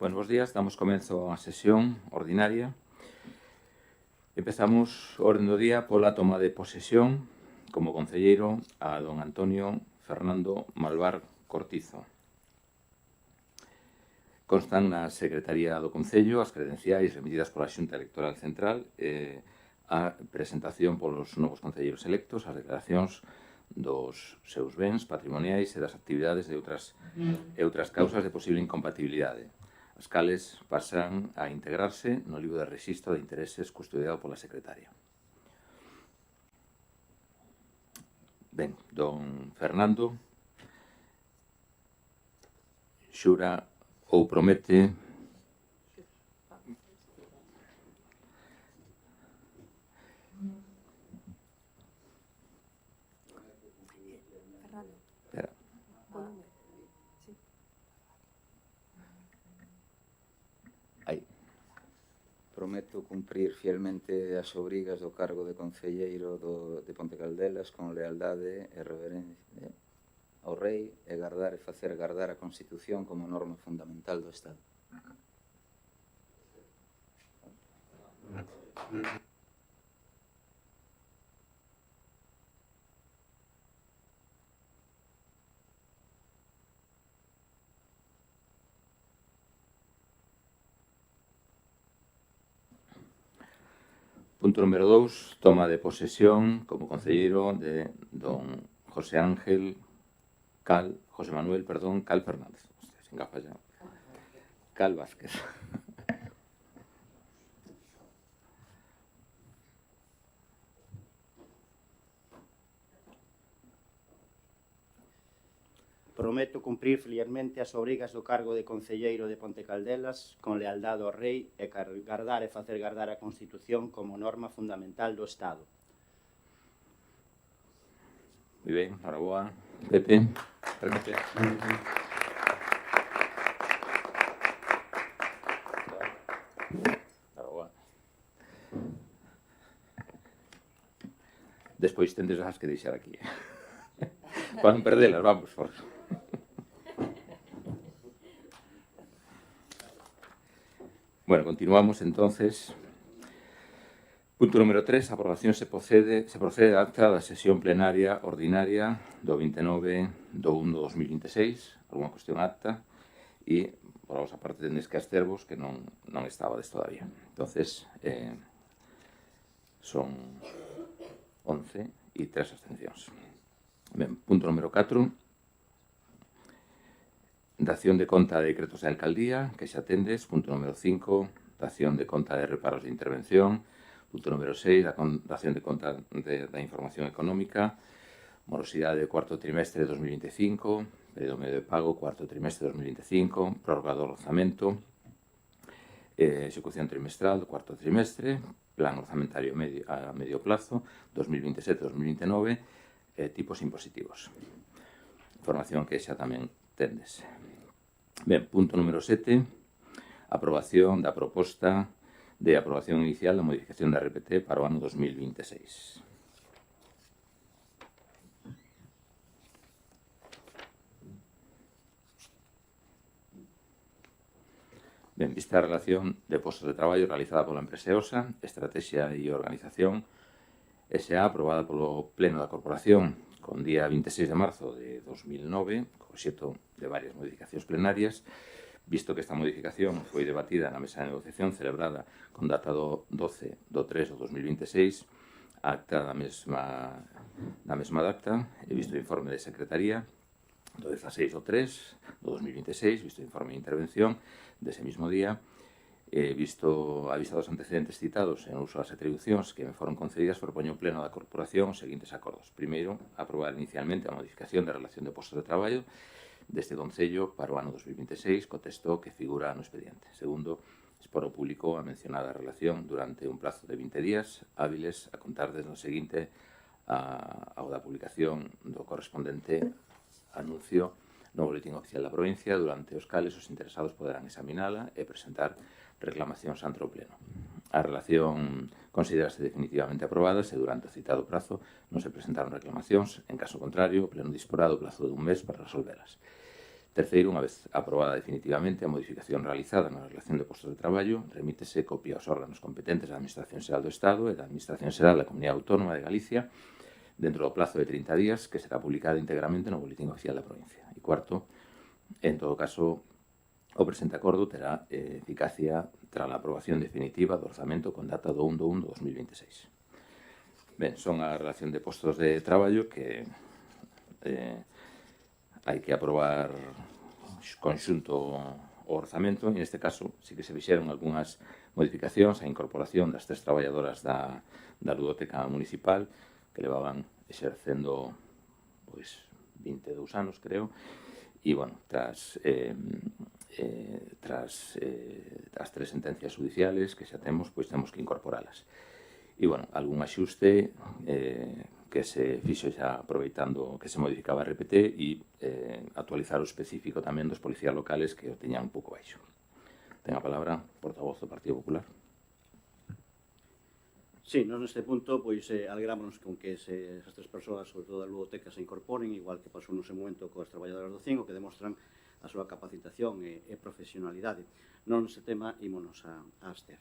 Buenos días, damos comezo á sesión ordinaria. Empezamos o orden do día pola toma de posesión como concelleiro a don Antonio Fernando Malvar Cortizo. Constan na Secretaría do Concello as credenciais remitidas pola Xunta Electoral Central e a presentación polos novos concelleiros electos, as declaracións dos seus bens patrimoniais e das actividades de outras causas de posible incompatibilidade, as cales pasan a integrarse no libro de rexistro de intereses custodiado pola Secretaria. Ben, don Fernando xura ou promete Prometo cumprir fielmente as obrigas do cargo de concelleiro de Ponte Caldelas con lealdade e reverencia ao Rei e gardar e facer gardar a Constitución como norma fundamental do Estado. Punto número 2, toma de posesión como concelleiro de don José Manuel Cal Fernández. Hostia, sin gafas ya. Cal Vázquez. Prometo cumprir fielmente as obrigas do cargo de concelleiro de Ponte Caldelas con lealdade ao Rei e gardar e facer gardar a Constitución como norma fundamental do Estado. Moi ben, enhoraboa. Pepe. Permite. Enhoraboa. Despois tendes as que deixar aquí. Para non perdelas, vamos, por favor. Bueno, continuamos entonces. Punto número 3, a aprobación se procede a acta da sesión plenaria ordinaria do 29 do 1 do 2026, alguna cuestión acta, e por a vosa parte tendes que abstervos que non estabades todavía. Entonces, son 11 e 3 abstencións. Ben, punto número 4, dación de conta de decretos de alcaldía, que xa tendes. Punto número 5, dación de conta de reparos de intervención. Punto número 6, dación de conta da información económica. Morosidade de cuarto trimestre de 2025, período medio de pago, cuarto trimestre de 2025, prórroga do orzamento, execución trimestral do cuarto trimestre, plan orzamentario a medio plazo, 2027-2029, tipos impositivos. Información que xa tamén tendes. Ben, punto número 7, aprobación da proposta de aprobación inicial da modificación da RPT para o ano 2026. Ben, vista a relación de postos de traballo realizada pola empresa EOSA, Estrategia e Organización S.A., aprobada polo Pleno da Corporación con día 26 de marzo de 2009, co obxecto de varias modificacións plenarias, visto que esta modificación foi debatida na mesa de negociación celebrada con data do 12 do 3 do 2026, acta da mesma data, e visto o informe de Secretaría do 16 do 3 do 2026, visto o informe de intervención dese mismo día, visto a vista dos antecedentes citados en uso das atribucións que me foron concedidas, propoño o Pleno da Corporación os seguintes acordos. Primeiro, aprobar inicialmente a modificación da relación de postos de traballo deste Concello para o ano 2026, co texto que figura no expediente. Segundo, expor ao público a mencionada relación durante un plazo de 20 días hábiles a contar desde o seguinte ao da publicación do correspondente anuncio no Boletín Oficial da Provincia, durante os cales os interesados poderán examinala e presentar reclamacións ante o Pleno. A relación considerase definitivamente aprobada se durante o citado prazo non se presentaron reclamacións. En caso contrario, o Pleno disporá do plazo de un mes para resolvelas. Terceiro, unha vez aprobada definitivamente a modificación realizada na relación de postos de traballo, remítese copia aos órganos competentes da Administración Xeral do Estado e da Administración Xeral da Comunidade Autónoma de Galicia dentro do plazo de 30 días, que será publicada íntegramente no Boletín Oficial da Provincia. E cuarto, en todo caso, o presente acordo terá eficacia tras a aprobación definitiva do orzamento con data do 1 de 1 de 2026. Ben, son a relación de postos de traballo que hai que aprobar conxunto o orzamento, e neste caso sí que se fixeron algunhas modificacións, a incorporación das 3 traballadoras da ludoteca municipal que levaban exercendo 22 anos, creo, e, bueno, tras as 3 sentencias judiciales que xa temos, pois temos que incorporalas. E, bueno, algún axuste que se fixo xa aproveitando que se modificaba a RPT e actualizar o específico tamén dos policías locales que o teñan un pouco baixo. Ten a palabra portavoz do Partido Popular. Sí, nós neste punto alegrámonos con que esas 3 persoas, sobre todo da ludoteca, se incorporen, igual que pasou no seu momento coas traballadoras do CINGO, que demostran a súa capacitación e profesionalidade. Non neste tema, ímonos a abster.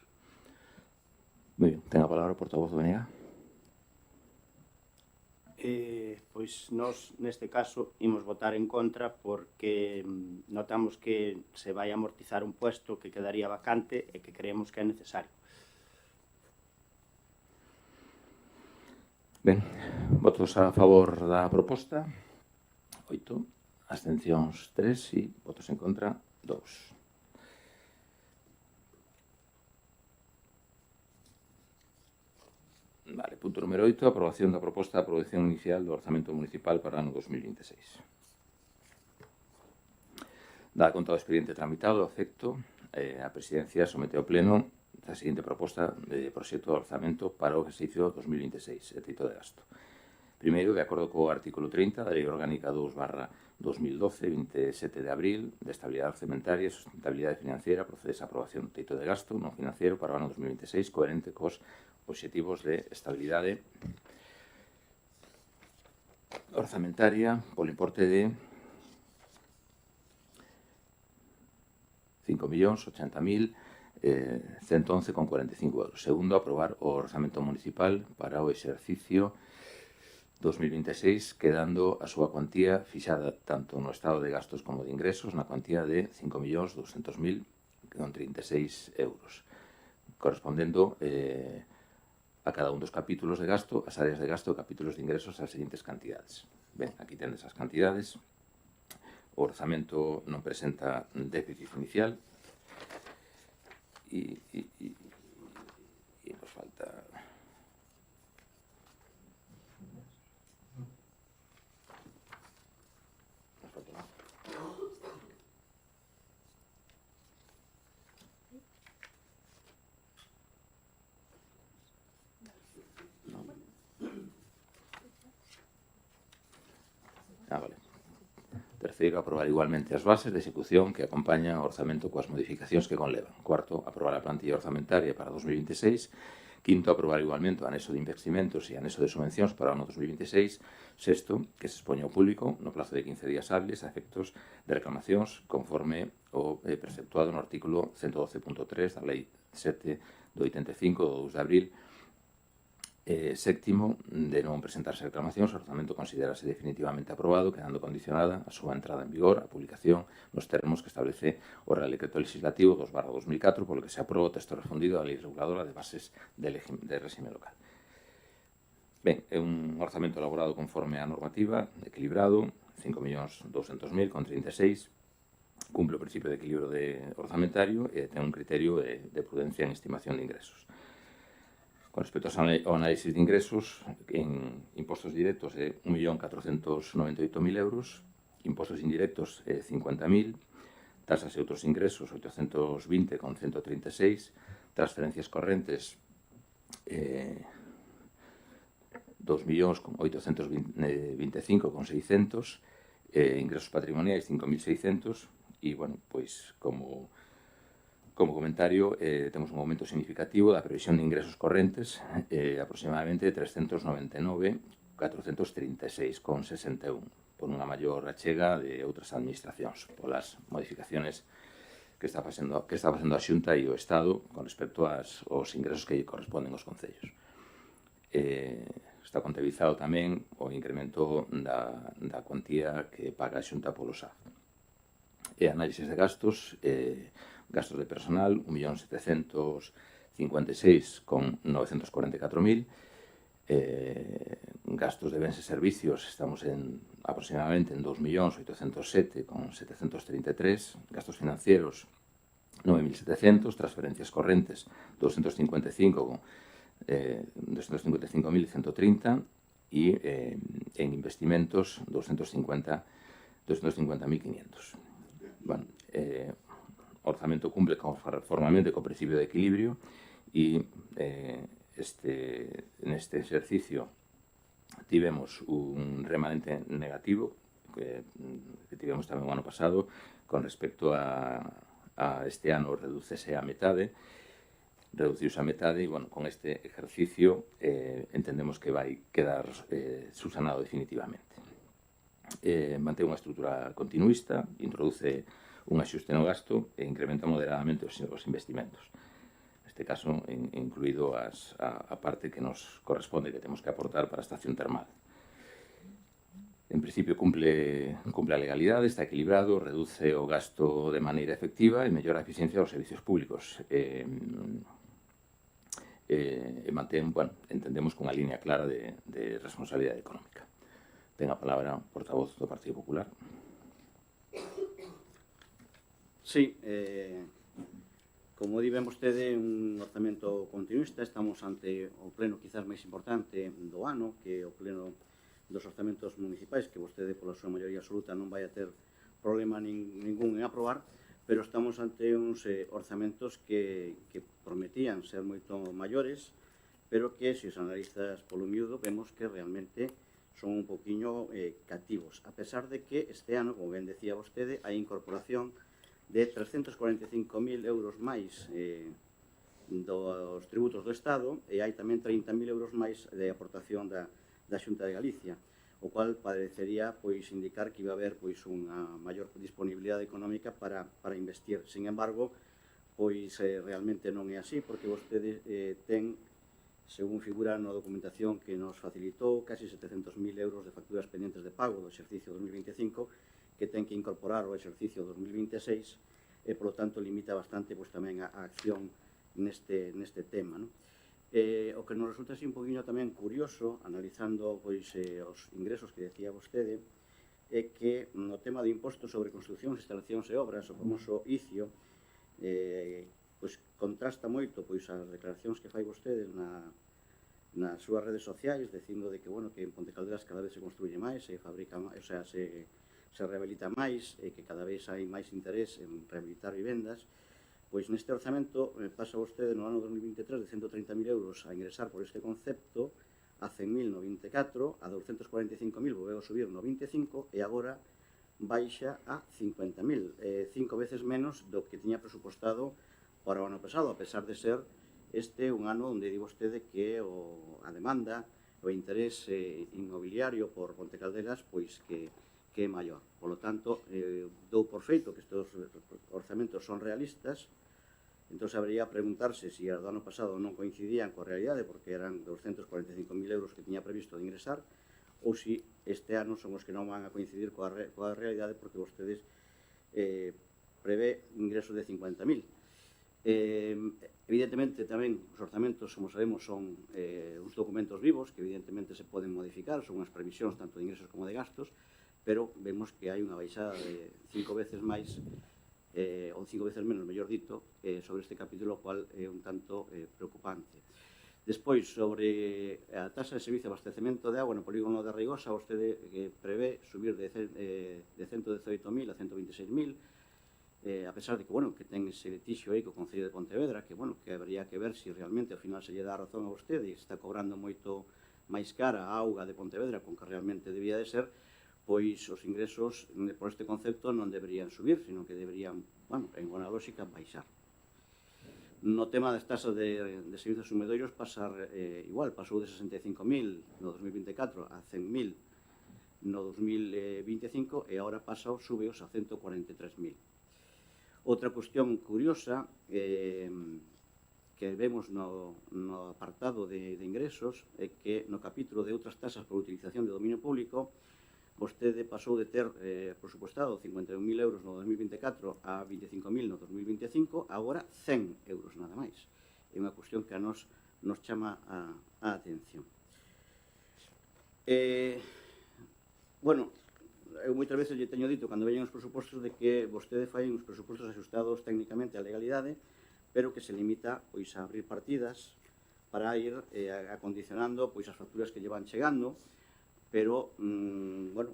Moi ben, ten a palabra o portavoz do BNG. Pois nós, neste caso, imos votar en contra porque notamos que se vai amortizar un puesto que quedaría vacante e que creemos que é necesario. Ben, votos a favor da proposta, 8, abstencións 3 e votos en contra 2. Vale, punto número 8, aprobación da proposta de aprobación inicial do orzamento municipal para o ano 2026. Dada conta do expediente tramitado, afecto, a Presidencia somete ao Pleno a seguinte proposta de proxecto de orzamento para o exercicio 2026, e teito de gasto. Primeiro, de acordo co artículo 30 da Lei Orgánica 2/2012, 27 de abril, de Estabilidade Orzamentaria e Sustentabilidade Financiera, procede a aprobación do teito de gasto non financiero para o ano 2026, coherente cos obxectivos de estabilidade orzamentaria polo importe de 5.080.111,45 euros. Segundo, aprobar o orzamento municipal para o exercicio 2026, quedando a súa cuantía fixada tanto no estado de gastos como de ingresos na cuantía de 5.200.036 euros, correspondendo a cada un dos capítulos de gasto, as áreas de gasto e capítulos de ingresos as seguintes cantidades. Ben, aquí tendes as cantidades. O orzamento non presenta déficit inicial e nos falta... Vale. Terceiro, aprobar igualmente as bases de execución que acompañan o orzamento coas modificacións que conlevan. Cuarto, aprobar a plantilla orzamentaria para 2026. Quinto, aprobar igualmente o anexo de investimentos e anexo de subvencións para o ano 2026. Sexto, que se expoña ao público no plazo de 15 días hábiles a efectos de reclamacións conforme o preceptuado no artículo 112.3 da Lei 7 do 85 do 2 de abril. Sétimo, de non presentarse reclamacións, o orzamento considerase definitivamente aprobado, quedando condicionada a súa entrada en vigor, a publicación nos termos que establece o Real Decreto Legislativo 2/2004, polo que se aproba o texto respondido á Lei Reguladora de Bases de Réxime Local. Ben, é un orzamento elaborado conforme á normativa, equilibrado, 5.200.000,36, cumple o principio de equilibrio orzamentario e ten un criterio de prudencia en estimación de ingresos. Con respecto ao análisis de ingresos, en impostos directos é 1.498.000 euros, impostos indirectos 50.000, tasas e outros ingresos 820,136, transferencias correntes 2.825,600, ingresos patrimoniais 5.600 e, bueno, pois, como comentario, temos un aumento significativo da previsión de ingresos correntes, aproximadamente 399.436,61. por unha maior achega de outras administracións, polas modificaciones que está facendo a Xunta e o Estado con respecto aos ingresos que lle corresponden aos concellos. Está contabilizado tamén o incremento da cuantía que paga a Xunta polo SAF. E análisis de gastos, gastos de personal, 1.755.944.000, gastos de bens e servicios, estamos aproximadamente en 2.807.733, gastos financieros 9.700, transferencias correntes 255.130 y en investimentos 250.500. Bueno, orzamento cumple formalmente co principio de equilibrio e neste exercicio tivemos un remanente negativo que tivemos tamén o ano pasado con respecto a este ano reduciuse a metade e, bueno, con este exercicio entendemos que vai quedar subsanado definitivamente. Mantén unha estrutura continuista, introduce un axuste no gasto e incrementa moderadamente os investimentos. Neste caso, incluído a parte que nos corresponde, que temos que aportar para a estación termal. En principio, cumple a legalidade, está equilibrado, reduce o gasto de maneira efectiva e mellora a eficiencia dos servicios públicos. Mantén, bueno, entendemos que unha línea clara de responsabilidade económica. Ten a palabra o portavoz do Partido Popular. Sí, como di ben vostede, un orzamento continuista. Estamos ante o pleno quizás máis importante do ano, que é o pleno dos orzamentos municipais, que vostede, pola súa maioría absoluta, non vai a ter problema ningún en aprobar, pero estamos ante uns orzamentos que prometían ser moito maiores, pero que, se os analistas polo miúdo, vemos que realmente son un poquinho cativos, a pesar de que este ano, como ben decía vostede, hai incorporación de 345.000 euros máis dos tributos do Estado e hai tamén 30.000 euros máis de aportación da Xunta de Galicia, o cual parecería indicar que iba a haber unha maior disponibilidade económica para investir. Sin embargo, realmente non é así, porque vostede ten, según figura na documentación que nos facilitou, casi 700.000 euros de facturas pendientes de pago do exercicio 2025 que ten que incorporar o exercicio 2026 e, polo tanto, limita bastante tamén a acción neste tema. O que nos resulta así un poquinho tamén curioso, analizando os ingresos que decía vostede, é que no tema de impostos sobre construccións, instalacións e obras, o famoso ICIO, contrasta moito as declaracións que fai vostede nas súas redes sociais, dicindo de que en Ponte Caldelas cada vez se construye máis, se rehabilita máis, e que cada vez hai máis interés en rehabilitar vivendas. Pois neste orzamento pasa vostede no ano 2023 de 130.000 euros a ingresar por este concepto a 100.000 no 24, a 245.000 volveu a subir no 25 e agora baixa a 50.000, 5 veces menos do que tiña presupostado para o ano pasado, a pesar de ser este un ano onde di vostede que a demanda, o interés inmobiliario por Ponte Caldelas que é maior. Por lo tanto, dou por feito que estes orzamentos son realistas. Entón, habería a preguntarse se do ano pasado non coincidían coa realidade, porque eran 245.000 euros que tiña previsto de ingresar, ou se este ano son os que non van a coincidir coa realidade, porque vostedes prevé ingresos de 50.000. Evidentemente, tamén, os orzamentos, como sabemos, son uns documentos vivos que evidentemente se poden modificar, son unhas previsións tanto de ingresos como de gastos, pero vemos que hai unha baixada de 5 veces máis, ou 5 veces menos, mellor dito, sobre este capítulo, o cual é un tanto preocupante. Despois, sobre a taxa de servicio de abastecemento de agua no polígono de Reigosa, vostede prevé subir de 118.000 a 126.000, a pesar de que ten ese litixio aí co Concello de Pontevedra, que habría que ver se realmente ao final se lle dá razón a vostede e está cobrando moito máis cara a auga de Pontevedra con que realmente debía de ser, pois os ingresos por este concepto non deberían subir, sino que deberían, en buena lógica, baixar. No tema das tasas de servicios humedoiros pasar igual, pasou de 65.000 no 2024 a 100.000 no 2025 e agora súbeos a 143.000. Outra cuestión curiosa que vemos no apartado de ingresos é que no capítulo de outras tasas por utilización de dominio público vostede pasou de ter presupuestado 51.000 euros no 2024 a 25.000 no 2025, agora 100 euros nada máis. É unha cuestión que a nos chama a atención. Bueno, eu moitas veces lle teño dito cando veñen os presupostos de que vostede fai uns presupostos axustados técnicamente á legalidade, pero que se limita pois a abrir partidas para ir acondicionando pois as facturas que lle van chegando, pero, bueno,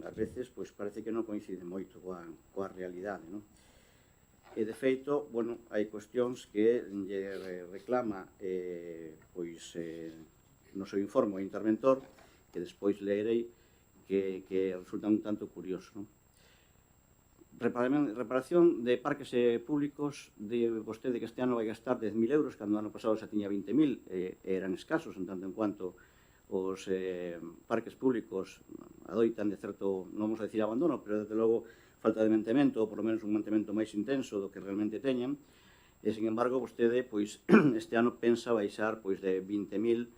ás veces pois parece que non coincide moito coa realidade, non? E, de feito, bueno, hai cuestións que lle reclama pois no seu informe o interventor, que despois leerei, que resulta un tanto curioso, non? Reparación de parques públicos, de vostede que este ano vai gastar 10.000 euros, cando o ano pasado xa tiña 20.000, eran escasos, en tanto en cuanto os parques públicos adoitan de certo, non vamos a decir abandono, pero desde logo falta de mantemento, ou por lo menos un mantemento máis intenso do que realmente teñen, e, sin embargo, vostede, pois, este ano pensa baixar pois de 20.000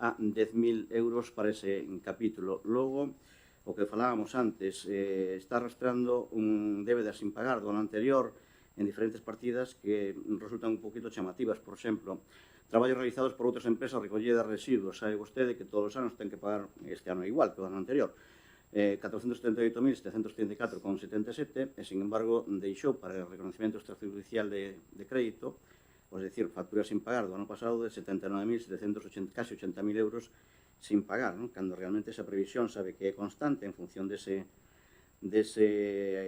a 10.000 euros para ese capítulo. Logo, o que falábamos antes, está arrastrando un débeda sin pagar do ano anterior en diferentes partidas que resultan un poquito chamativas. Por exemplo, traballos realizados por outras empresas, recollida de residuos. Sabe vostede que todos os anos ten que pagar este ano igual que o ano anterior. 478.734,77 e, sin embargo, deixou para o reconocimiento extrajudicial de crédito, es decir, facturas sin pagar do ano pasado de 79.780, casi 80.000 euros sin pagar, ¿no? Cando realmente esa previsión sabe que é constante en función dese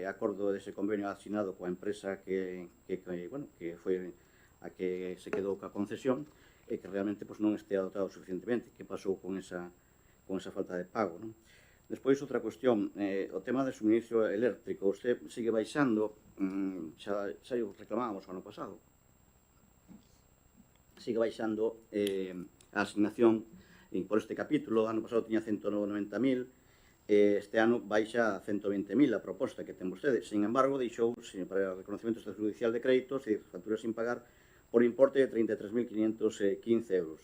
acordo, dese convenio asinado coa empresa que foi a que se quedou ca concesión e que realmente pues, non este adotado suficientemente. Que pasou con esa falta de pago, ¿no? Despois, outra cuestión, o tema do suministro eléctrico. Usted sigue baixando, xa o reclamábamos o ano pasado, sigue baixando a asignación por este capítulo. Ano pasado tiña 190.000, este ano baixa a 120.000 a proposta que ten vostede. Sin embargo, deixou para o reconocimiento extrajudicial de créditos e facturas sin pagar por importe de 33.515 euros.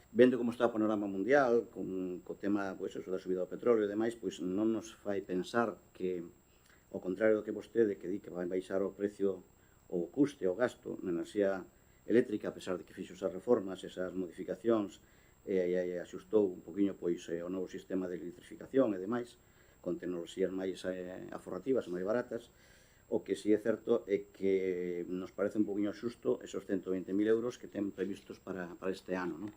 Vendo como está o panorama mundial, co tema pois, eso, da subida do petróleo e demais, pois non nos fai pensar que, ao contrario do que vostede, que di que vai baixar o precio, o custe, o gasto na enerxía eléctrica, a pesar de que fixo esas reformas, esas modificacións, e axustou un poquinho pois, o novo sistema de electrificación e demais, con tecnoloxías máis aforrativas, máis baratas. O que sí é certo é que nos parece un poquinho xusto esos 120.000 euros que ten previstos para este ano, non?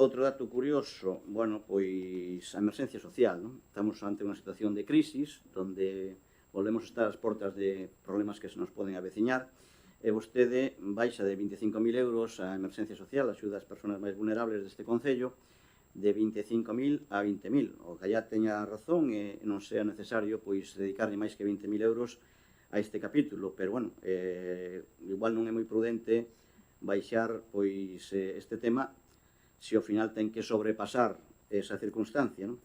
Outro dato curioso, bueno, pois a emerxencia social, non? Estamos ante unha situación de crisis, onde volvemos a estar ás portas de problemas que se nos poden aveciñar, e vostede baixa de 25.000 euros a emerxencia social, axuda ás persoas máis vulnerables deste Concello, de 25.000 a 20.000. O que allá teña razón e non sea necesario pois dedicarlle máis que 20.000 euros a este capítulo, pero, bueno, igual non é moi prudente baixar pois este tema se ao final ten que sobrepasar esa circunstancia, non?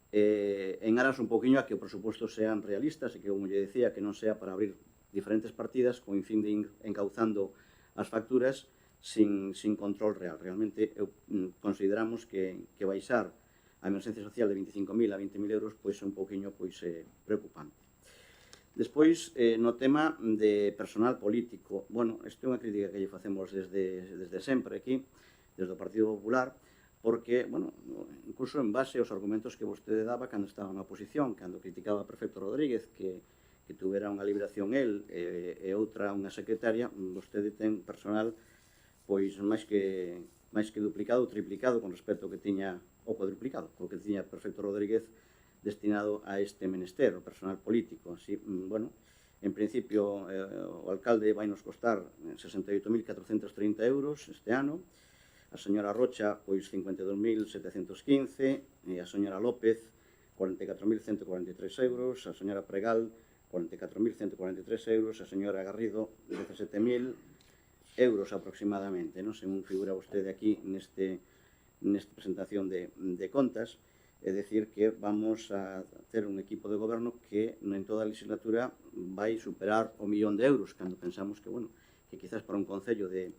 En aras un poquinho a que os presupostos sean realistas e que, como lle decía, que non sea para abrir diferentes partidas con fin de ir encauzando as facturas sin control real. Realmente consideramos que baixar a emerxencia social de 25.000 a 20.000 euros pois é un poquinho preocupante. Despois, no tema de personal político, bueno, esta é unha crítica que lle facemos desde sempre aquí, desde o Partido Popular, porque, bueno, incluso en base aos argumentos que vostede daba cando estaba na oposición, cando criticaba a Prefecto Rodríguez que tuvera unha liberación el e outra unha secretaria, vostede ten personal pois máis que duplicado ou triplicado con respecto ao que tiña, ou cuadruplicado, co que tiña Prefecto Rodríguez destinado a este menester, o personal político. Así, bueno, en principio o alcalde vai nos costar 68.430 euros este ano, a señora Rocha, pois 52.715, e a señora López, 44.143 euros, a señora Pregal, 44.143 euros, a señora Garrido, 17.000 euros aproximadamente, non? Según figura vostede aquí neste nesta presentación de contas, é dicir que vamos a ter un equipo de goberno que en toda a legislatura vai superar o 1.000.000 de euros, cando pensamos que, bueno, que quizás para un concello de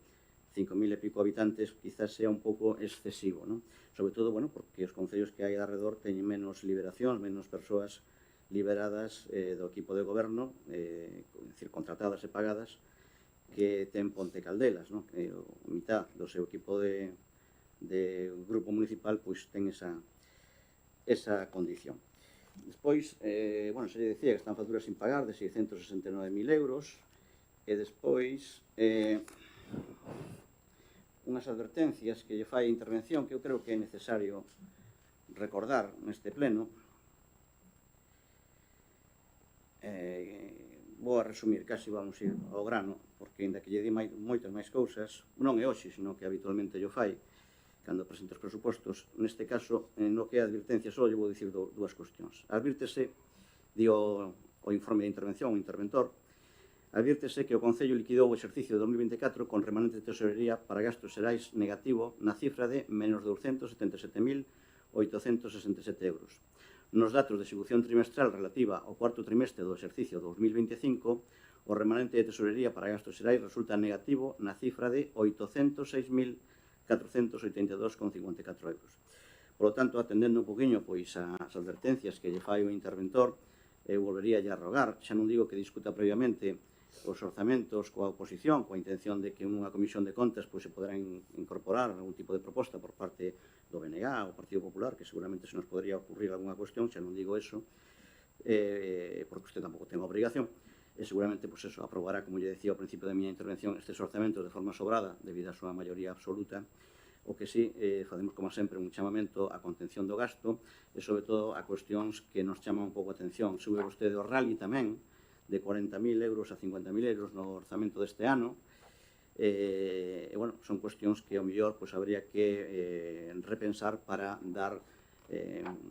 5.000 e pico habitantes quizás sea un pouco excesivo, non? Sobre todo, bueno, porque os concellos que hai alrededor teñen menos liberacións, menos persoas liberadas do equipo de goberno, é dicir, contratadas e pagadas, que ten Ponte Caldelas, non? Que a mitad do seu equipo de grupo municipal pois ten esa condición. Despois, bueno, se lle dicía que están facturas sin pagar de 669.000 euros, e despois unhas advertencias que lle fai a intervención que eu creo que é necesario recordar neste pleno. Vou a resumir, casi vamos ir ao grano, porque ainda que lle di moitas máis cousas, non é hoxe, sino que habitualmente lle fai cando presenta os presupostos. Neste caso, no que é a advertencia, só lle vou dicir dúas cuestións. Advírtese, di o informe de intervención, o interventor, advírtese que o Concello liquidou o exercicio de 2024 con remanente de tesorería para gastos xerais negativo na cifra de menos 277.867 euros. Nos datos de execución trimestral relativa ao cuarto trimestre do exercicio 2025, o remanente de tesorería para gastos xerais resulta negativo na cifra de 806.482,54 euros. Por lo tanto, atendendo un poquinho pois as advertencias que lle fai o interventor, eu volvería a rogar, xa non digo que discuta previamente os orzamentos coa oposición, coa intención de que unha comisión de contas pois, se poderá incorporar algún tipo de proposta por parte do BNG ou Partido Popular, que seguramente se nos podría ocurrir alguna cuestión, xa non digo eso, porque usted tampouco ten obrigación, e seguramente pois, eso, aprobará, como lle decía ao principio da miña intervención, estes orzamentos de forma sobrada, debido á súa maioría absoluta. O que sí, facemos como sempre un chamamento á contención do gasto e, sobre todo, a cuestións que nos chaman un pouco a atención. Sube vostede o rally tamén, de 40.000 euros a 50.000 euros no orzamento deste ano. Bueno, son cuestións que, ao mellor, pois, habría que repensar para dar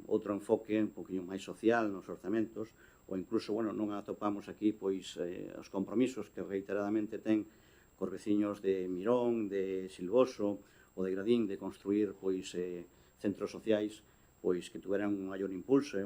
outro enfoque un poquinho máis social nos orzamentos, ou incluso, bueno, non atopamos aquí pois os compromisos que reiteradamente ten cos veciños de Mirón, de Silvoso ou de Gradín de construir pois centros sociais pois que tuveran un maior impulso e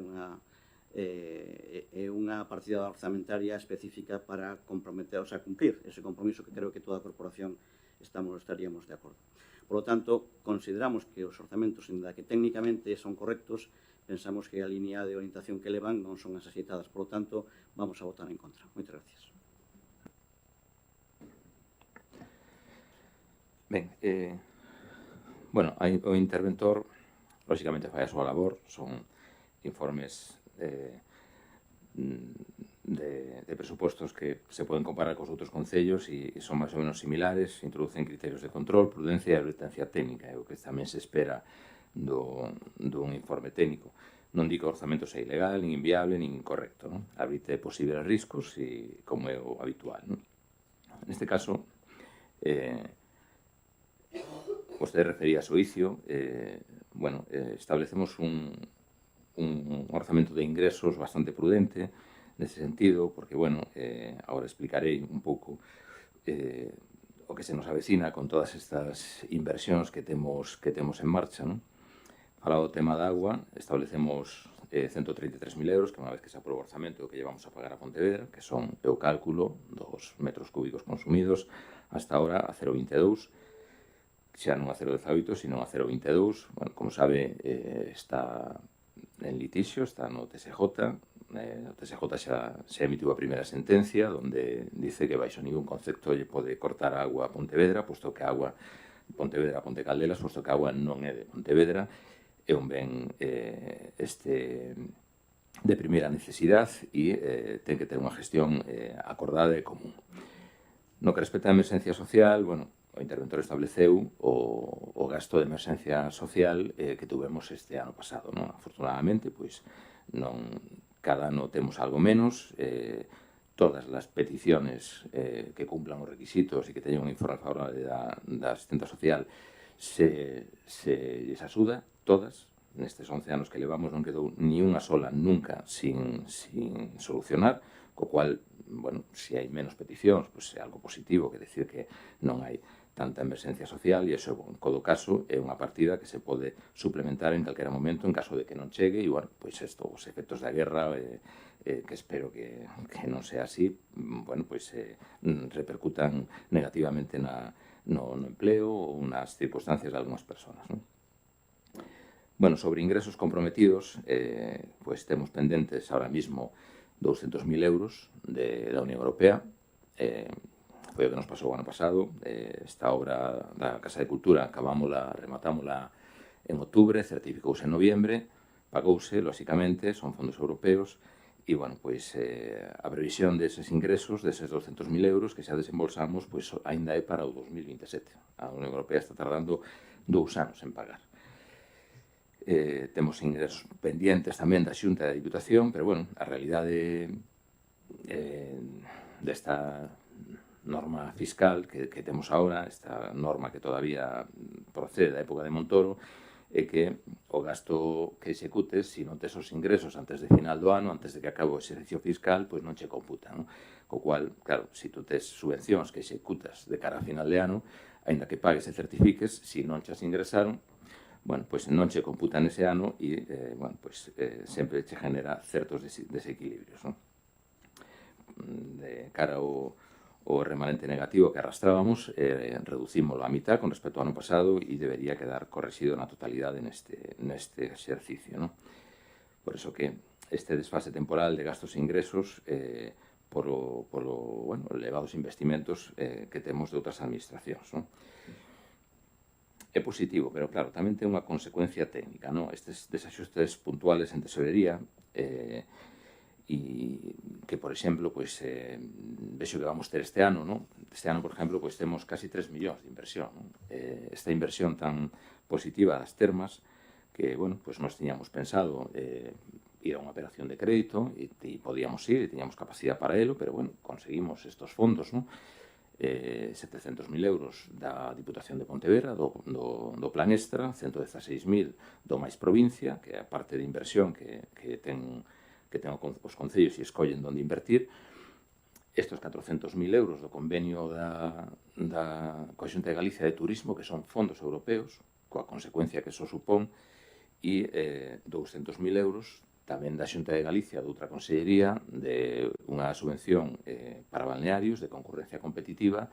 unha partida orzamentaria específica para comprometer, o sea, cumplir ese compromiso que creo que toda a corporación estaríamos de acordo. Por lo tanto, consideramos que os orzamentos, ainda que técnicamente son correctos, pensamos que a línea de orientación que levan non son as axeitadas. Por lo tanto, vamos a votar en contra. Moitas gracias. Ben, bueno, o interventor, lóxicamente, fai a súa labor, son informes de presupostos que se poden comparar cos outros concellos e son máis ou menos similares, introducen criterios de control, prudencia e advertencia técnica, é o que tamén se espera dun informe técnico. Non di que o orzamento sea ilegal, nin inviable, nin incorrecto, non? Advite posibles riscos e como é o habitual, non? Neste caso, vostede refería a xuicio, bueno, establecemos un orzamento de ingresos bastante prudente nese sentido, porque, bueno, agora explicarei un pouco o que se nos avecina con todas estas inversións que temos en marcha, non? Falado do tema da agua, establecemos 133.000 euros, que unha vez que se aproba o orzamento que llevamos a pagar a Pontevedra, que son o cálculo dos metros cúbicos consumidos hasta ahora a 0,22, xa non a 0,18, sino a 0,22. Bueno, como sabe, está en litixio, está no TSJ. O TSJ xa emitiu a primeira sentencia, onde dice que baixo ningún concepto lle pode cortar a agua a Pontevedra, posto que a agua Pontevedra a Ponte Caldelas, posto que a agua non é de Pontevedra, é un ben de primeira necesidade e ten que ter unha gestión acordada e común. No que respecta a emerxencia social, bueno, o interventor estableceu o gasto de emerxencia social que tuvemos este ano pasado, non? Afortunadamente, pois, non cada ano temos algo menos, todas as peticiones que cumplan os requisitos e que teñan un informe favorable da asistenta social se lles axuda, todas. Nestes 11 anos que levamos non quedou ni unha sola nunca sin solucionar, co cual, bueno, se hai menos peticións, pois é algo positivo, que decir que non hai tanta emerxencia social, e iso, en todo caso, é unha partida que se pode suplementar en calquera momento en caso de que non chegue, e, bueno, pois isto, os efectos da guerra, que espero que non sea así, bueno, pois repercutan negativamente no empleo ou nas circunstancias de algunhas persoas, non? Bueno, sobre ingresos comprometidos, pois temos pendentes ahora mismo 200.000 euros da Unión Europea. Foi o que nos pasou o ano pasado. Esta obra da Casa de Cultura rematámola en outubro, certificouse en noviembre, pagouse, lóxicamente, son fondos europeos, e, bueno, pois, a previsión deses ingresos, deses 200.000 euros que xa desembolsamos, pois, ainda é para o 2027. A Unión Europea está tardando 2 anos en pagar. Temos ingresos pendientes tamén da Xunta e da Diputación, pero, bueno, a realidade desta norma fiscal que temos agora, esta norma que todavía procede da época de Montoro, é que o gasto que executes, se non tes os ingresos antes de final do ano, antes de que acabe o exercicio fiscal, pois non che computa, non? Co cual, claro, se tu tes subvencións que executas de cara a final de ano, aínda que pagues e certifiques, se non chas ingresaron, bueno, pois non che computan ese ano e, bueno, pois sempre che genera certos desequilibrios, non? De cara ao remanente negativo que arrastrábamos, reducímoslo a mitad con respecto ao ano pasado e debería quedar correxido na totalidade neste exercicio, non? Por iso que este desfase temporal de gastos e ingresos polo elevados investimentos que temos de outras administracións, non? É positivo, pero, claro, tamén ten unha consecuencia técnica, non? Estes desaxustes puntuales en tesorería e que, por exemplo, pois, vexo que vamos ter este ano, non? Este ano, por exemplo, pois temos casi 3 millóns de inversión, non? Esta inversión tan positiva das termas que, bueno, pois nos tiñamos pensado ir a unha operación de crédito e podíamos ir e tiñamos capacidade para elo, pero, bueno, conseguimos estos fondos, non? 700.000 euros da Diputación de Pontevedra, do Plan Extra, 116.000 do máis provincia, que é a parte de inversión que ten os concellos e escollen onde invertir. Estos 400.000 euros do convenio coa Xunta de Galicia de Turismo, que son fondos europeos, coa consecuencia que eso supón, e 200.000 euros tamén da Xunta de Galicia, de outra consellería, de unha subvención para balnearios de concurrencia competitiva,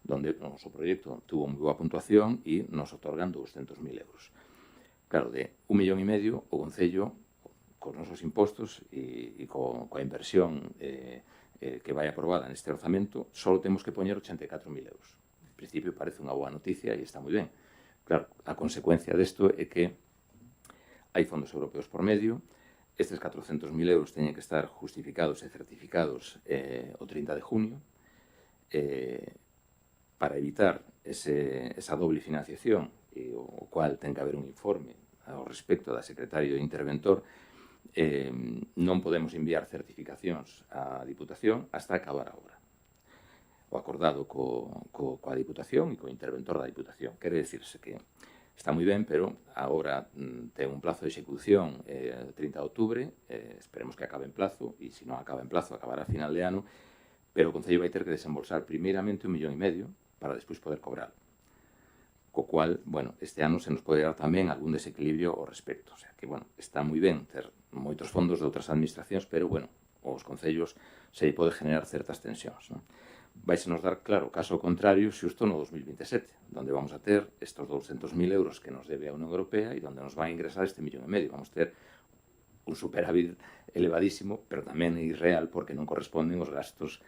donde o noso proxecto tuvo moi boa puntuación e nos otorgan 200.000 euros. Claro, de 1,5 millón, o Concello, cos nosos impostos e coa inversión que vai aprobada neste orzamento, só temos que poñer 84.000 euros. En principio parece unha boa noticia e está moi ben. Claro, a consecuencia desto é que hai fondos europeos por medio. Estes 400.000 euros teñen que estar justificados e certificados o 30 de junio para evitar esa doble financiación, o cual ten que haber un informe ao respecto da secretario e interventor. Non podemos enviar certificacións á Diputación hasta acabar a obra. O acordado coa Diputación e co interventor da Diputación. Quere dicirse que está moi ben, pero a obra ten un plazo de execución 30 de outubro, esperemos que acabe en plazo, e se non acaba en plazo, acabará a final de ano, pero o Concello vai ter que desembolsar primeiramente 1,5 millón para despois poder cobrar. Co cual, bueno, este ano se nos pode dar tamén algún desequilibrio ao respecto. O sea que, bueno, está moi ben ter moitos fondos de outras administracións, pero, bueno, aos concellos se pode generar certas tensións, non? Vais nos dar, claro, caso contrario xusto no 2027, onde vamos a ter estos 200.000 euros que nos debe a Unión Europea e onde nos vai a ingresar este 1,5 millón. Vamos ter un superávit elevadísimo, pero tamén é irreal porque non corresponden os gastos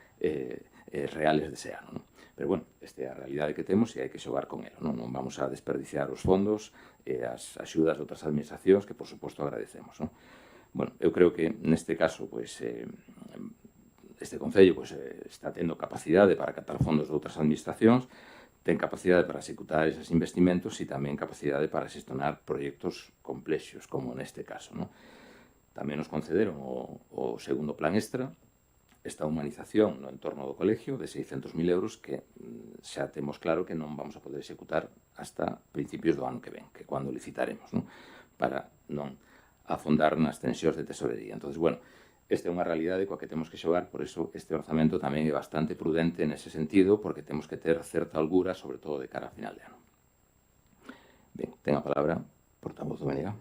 reales dese ano, non? Pero, bueno, esta é a realidade que temos e hai que xogar con ela, non? Non vamos a desperdiciar os fondos e as axudas de outras administracións que, por suposto, agradecemos, non? Bueno, eu creo que neste caso, pois, este Concello está tendo capacidade para captar fondos de outras administracións, ten capacidade para executar eses investimentos e tamén capacidade para xestionar proxectos complexos, como neste caso, non? Tamén nos concederon o segundo Plan Extra, esta humanización no entorno do colegio de 600.000 euros que xa temos claro que non vamos a poder executar hasta principios do ano que ven, que é cando licitaremos, non? Para non afondar nas tensións de tesorería. Entón, bueno, esta é unha realidade coa que temos que xogar, por iso este orzamento tamén é bastante prudente nese sentido, porque temos que ter certa holgura, sobre todo de cara a final de ano. Ben, ten a palabra portavoz do BNG.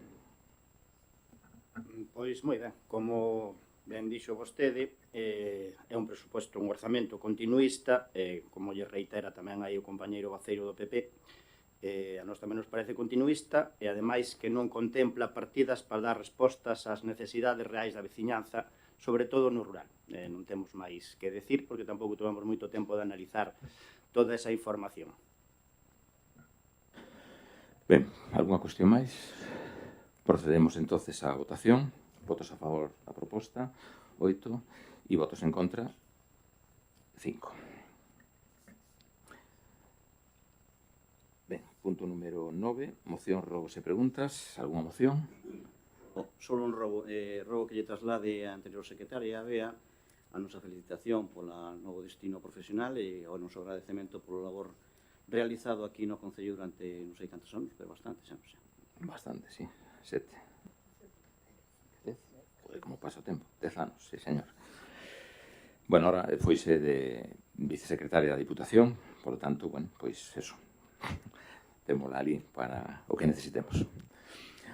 Pois moi ben, como ben dixo vostede, é un presuposto, un orzamento continuista, como lle reitera tamén aí o compañeiro Baceiro do PP, a nós tamén nos parece continuista e ademais que non contempla partidas para dar respostas ás necesidades reais da veciñanza, sobre todo no rural. Non temos máis que decir porque tampouco tivemos moito tempo de analizar toda esa información. Ben, algunha cuestión máis? Procedemos entonces á votación. Votos a favor da proposta, 8, e votos en contra, 5. Ben, punto número 9, moción, robos e preguntas. Alguna moción? Solo un rogo que lle traslade a anterior secretaria a BEA a nosa felicitación pola novo destino profesional e o noso agradecemento polo labor realizado aquí no Concello durante non sei cantos anos, pero bastante, xa non sei. Bastante, sí. 7. 10. Joder, como pasa o tempo. 10 anos, sí, señor. Bueno, ahora foise de vicesecretaria da Diputación, por lo tanto, bueno, pois eso. Témola ali para o que necesitemos.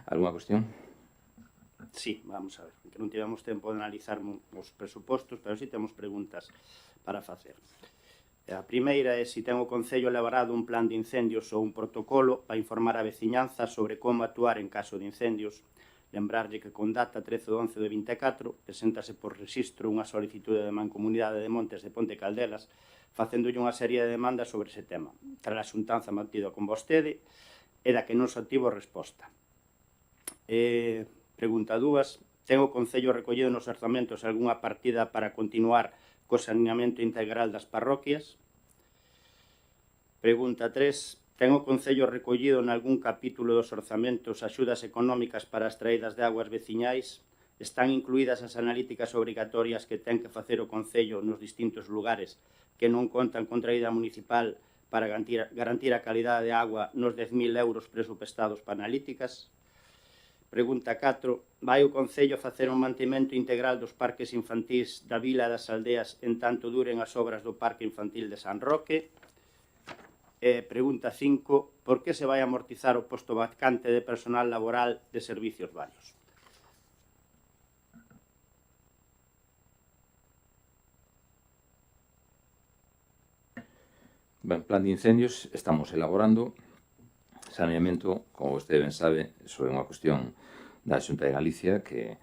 Alguna cuestión? Sí, vamos a ver, que non tivemos tempo de analizar os presupostos, pero sí temos preguntas para facer. A primeira é se ten o Concello elaborado un plan de incendios ou un protocolo para informar a veciñanza sobre como actuar en caso de incendios. Lembrarlle que con data 13/11 de 24 preséntase por registro unha solicitude de Mancomunidade de Montes de Ponte Caldelas facéndolle unha serie de demandas sobre ese tema. Tras a xuntanza mantida con vostede e da que non se obtivo resposta. Pregunta 2. Ten o Concello recollido nos orzamentos algunha partida para continuar co saneamento integral das parroquias? Pregunta 3. Ten o Concello recollido nalgún capítulo dos orzamentos axudas económicas para as traídas de aguas veciñais? Están incluídas as analíticas obrigatorias que ten que facer o Concello nos distintos lugares que non contan con traída municipal para garantir a calidade de agua nos 10.000 euros presupuestados para analíticas? Pregunta 4. Vai o Concello facer un mantemento integral dos parques infantís da vila e das aldeas en tanto duren as obras do Parque Infantil de San Roque? Pregunta 5. Por que se vai amortizar o posto vacante de personal laboral de servicios varios? Ben, plan de incendios, estamos elaborando. Saneamento, como vostede ben sabe, iso é unha cuestión da Xunta de Galicia que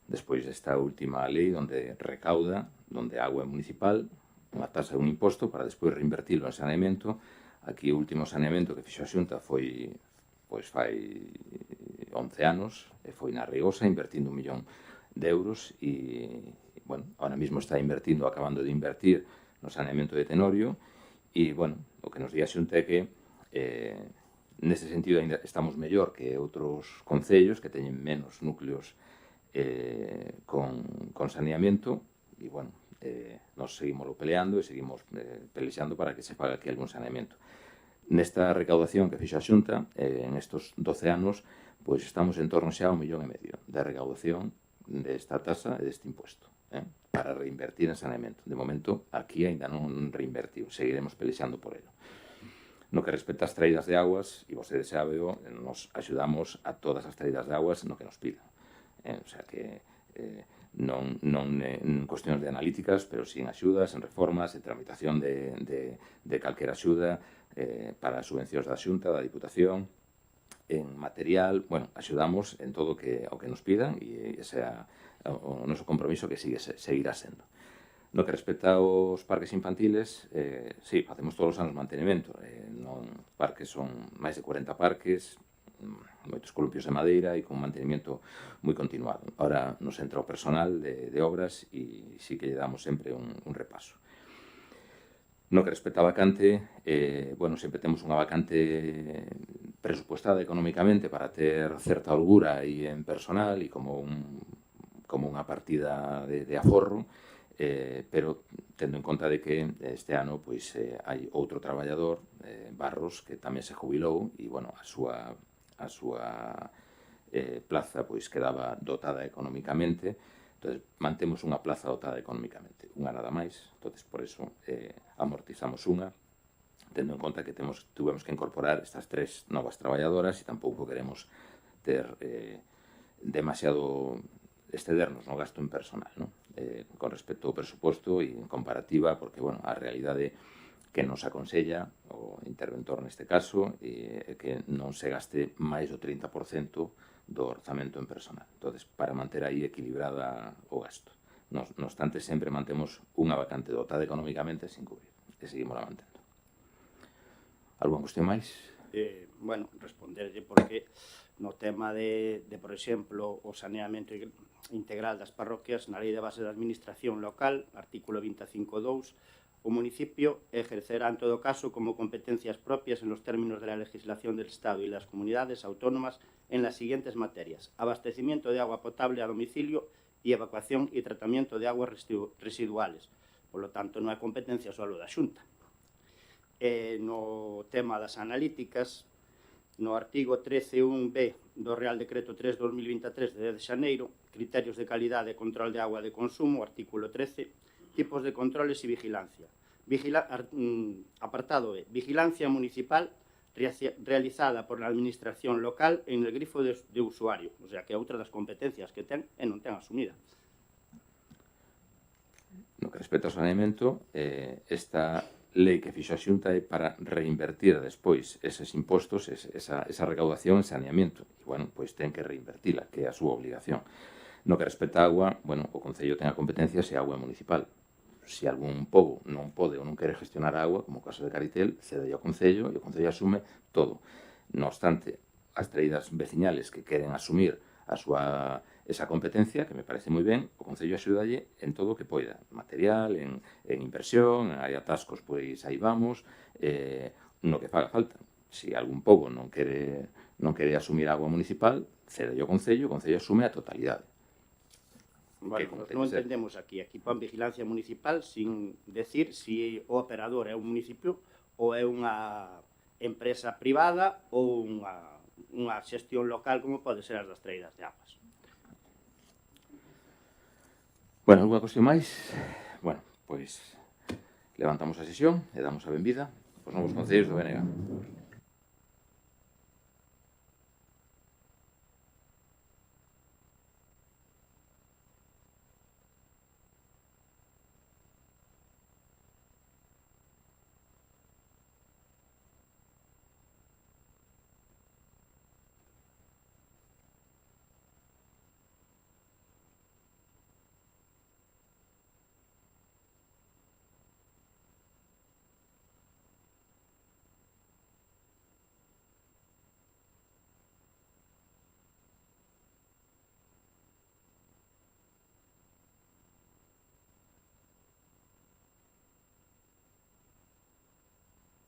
despois desta última lei onde recauda, onde a agua é municipal, unha tasa e un imposto para despois reinvertirlo en saneamento. Aquí o último saneamento que fixo a Xunta foi pois fai 11 anos e foi na Rigosa invertindo 1 millón de euros e, bueno, ahora mismo está invertindo, acabando de invertir no saneamento de Tenorio e, bueno, o que nos di a Xunta é que nese sentido ainda estamos mellor que outros concellos que teñen menos núcleos con saneamento e, bueno, nos seguimos peleando e seguimos pelexando para que se faga aquí algún saneamento. Nesta recaudación que fixo a Xunta, en estos 12 anos, pois estamos en torno xa a 1,5 millón de recaudación desta tasa e deste imposto para reinvertir en saneamento. De momento, aquí ainda non reinvertiu, seguiremos pelexando por ello. No que respecta ás traídas de aguas, e vostede sabe, nos axudamos a todas as traídas de aguas no que nos pidan. O sea que non en cuestións de analíticas, pero sí en axudas, en reformas, en tramitación de calquera axuda para as subvencións da Xunta, da Diputación, en material, bueno, axudamos en todo o que nos pidan e ese é o noso compromiso que seguirá sendo. No que respecta aos parques infantiles, sí, facemos todos os anos mantenimento. Parques son máis de 40 parques, moitos columpios de madeira e con mantenimento moi continuado. Ahora nos entra o personal de obras e sí que lle damos sempre un repaso. No que respecta a vacante, bueno, sempre temos unha vacante presupuestada económicamente para ter certa holgura aí en personal e como unha partida de aforro, pero tendo en conta de que este ano pois hai outro traballador, Barros, que tamén se jubilou e, bueno, a súa plaza pois quedaba dotada económicamente. Entón, mantemos unha plaza dotada económicamente, unha nada máis. Entón, por eso, amortizamos unha, tendo en conta que tuvemos que incorporar estas 3 novas traballadoras e tampouco queremos ter demasiado excedernos no gasto en personal, non? Con respecto ao presuposto e en comparativa, porque, bueno, a realidade que nos aconsella o interventor neste caso é que non se gaste máis do 30% do orzamento en personal. Entón, para manter aí equilibrada o gasto. No obstante, sempre mantemos unha vacante dotada económicamente sin cubrir. E seguimos la mantendo. Alguna cuestión máis? Bueno, responderlle porque no tema de, por exemplo, o saneamento integral das parroquias, na Lei de Base da Administración Local, artículo 25.2, o municipio ejercerá en todo caso como competencias propias en los términos de la legislación del Estado y las comunidades autónomas en las siguientes materias: abastecimiento de agua potable a domicilio y evacuación y tratamiento de aguas residuales. Por lo tanto, non é competencia solo da Xunta. No tema das analíticas, no artigo 13.1b do Real Decreto 3/2023 de 10 de xaneiro, criterios de calidade e control de agua de consumo, artículo 13, tipos de controles y vigilancia. Apartado B. Vigilancia municipal realizada por la administración local en el grifo de usuario. O sea, que é outra das competencias que ten e non ten asumida. No que respecta ao saneamento, esta lei que fixo a Xunta é para reinvertir despois eses impostos, esa recaudación en saneamento. E, bueno, pois ten que reinvertila, que é a súa obligación. No que respecta a agua, bueno, o Concello ten a competencia se a agua é municipal. Se algún pobo non pode ou non quere gestionar a agua, como o caso de Caritel, cede ao Concello e o Concello asume todo. No obstante, as traídas veciñales que queren asumir esa competencia, que me parece moi ben, o Concello axudalle en todo o que poida. Material, en inversión, en área atascos, pois aí vamos, no que faga falta. Se algún pobo non quere asumir a agua municipal, cede ao Concello, o Concello asume a totalidade. Bueno, non entendemos aquí pon vigilancia municipal sin decir si o operador é un municipio ou é unha empresa privada ou unha xestión local como pode ser as das traídas de aguas. Bueno, alguna cuestión máis? Bueno, pois levantamos a sesión e damos a benvida aos novos concellos do BNG.